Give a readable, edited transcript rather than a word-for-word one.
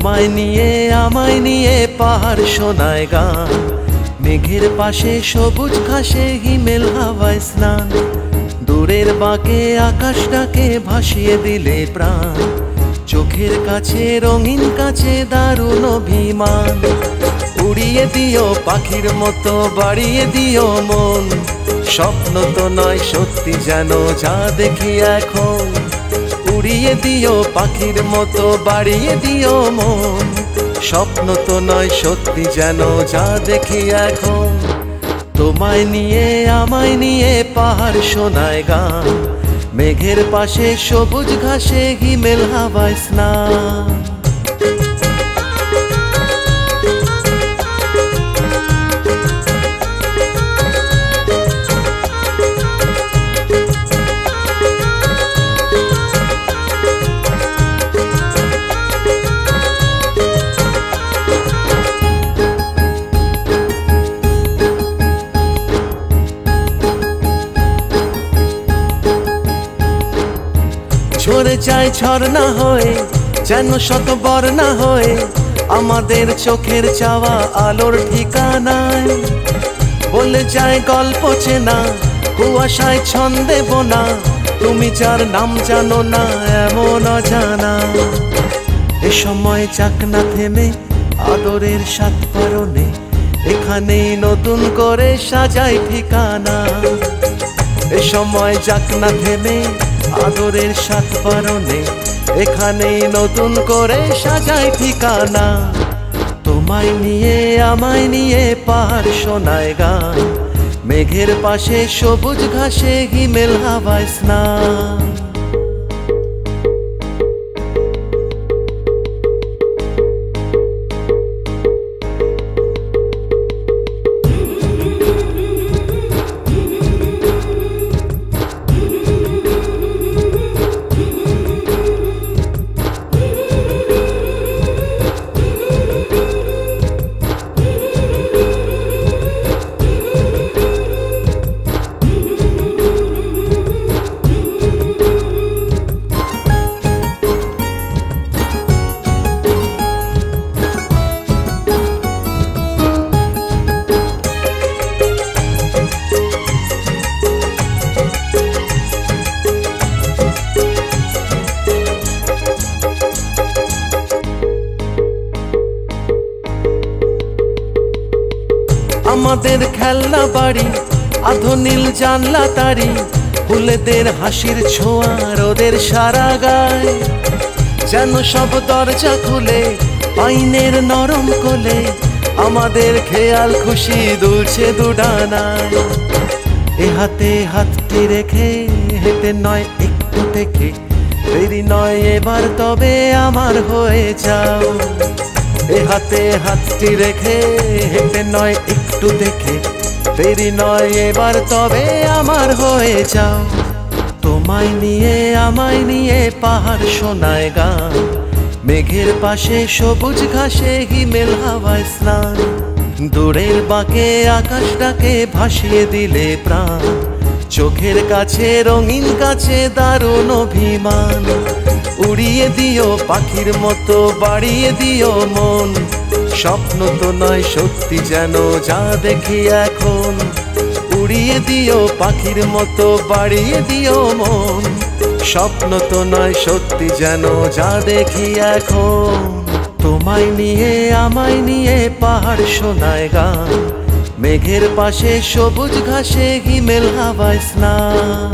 তোমায় নিয়ে আমায় নিয়ে পাহাড় শোনায় গান, মেঘের পাশে সবুজ ঘাসে হিমেল হাওয়ায় স্নান, দূরের বাঁকে আকাশটাকে ভাসিয়ে দিলে প্রাণ, চোখের কাছে রঙিন কাছে দারুণ অভিমান, উড়িয়ে দিও পাখির মতো বাড়িয়ে দিও মন, স্বপ্ন তো নয় সত্যি যেন যা দেখি এখন, উড়িয়ে দিও পাখির মতো বাড়িয়ে দিও মন, স্বপ্ন তো নয় সত্যি যেন যা দেখি এখন। তোমায় নিয়ে আমায় নিয়ে পাহাড় শোনায় গান, মেঘের পাশে সবুজ ঘাসে হিমেল হাওয়ায় স্নান। ঝরে যায় ঝর্ণা হয়ে যেন শত বর্ণা হয়ে, আমাদের চোখের চাওয়া আলোর ঠিকানায়, বলে যায় গল্প চেনা কুয়াশায় ছন্দে বোনা, তুমি যার নাম জানো না এমন অজানা। এ সময় যাক না থেমে আদরের সাত পারনে, এখানেই নতুন করে সাজাই ঠিকানা। এ সময় যাক না থেমে আদরের সাত পারনে, এখানেই নতুন করে সাজাই ঠিকানা। তোমায় নিয়ে আমায় নিয়ে পাহাড় শোনায় গান, মেঘের পাশে সবুজ ঘাসে হিমেল হাওয়ায় স্নান। আমাদের খেলনা বাড়ি আধো নীল জানলা তারি, ফুলেদের হাসির ছোঁয়া রোদের সারা গায়, যেন সব দরজা খুলে পাইনের নরম কোলে, আমাদের খেয়াল খুশি দুলছে দুডানায়। এ হাতে হাতটি রেখে হেঁটে নয় একটু থেকে, দেরি নয় এবার তবে আমার হয়ে যাও। এ হাতে হাতটি রেখে হেঁটে নয় একটু দেখে, দেরি নয় এবার তবে আমার হয়ে যাও। তোমায় নিয়ে আমায় নিয়ে পাহাড় শোনায় গান, মেঘের পাশে সবুজ ঘাসে হিমেল হাওয়ায় স্নান, দূরের বাঁকে আকাশটাকে ভাসিয়ে দিলে প্রাণ, চোখের কাছে রঙিন কাছে দারুণ অভিমান, উড়িয়ে দিও পাখির মতো বাড়িয়ে দিও মন, স্বপ্ন তো নয় সত্যি যেন যা দেখি এখন, উড়িয়ে দিও পাখির মতো বাড়িয়ে দিও মন, স্বপ্ন তো নয় সত্যি যেন যা দেখি এখন। তোমায় নিয়ে আমায় নিয়ে পাহাড় শোনায় গান, মেঘের পাশে সবুজ ঘাসে হিমেল হাওয়ায় স্নান।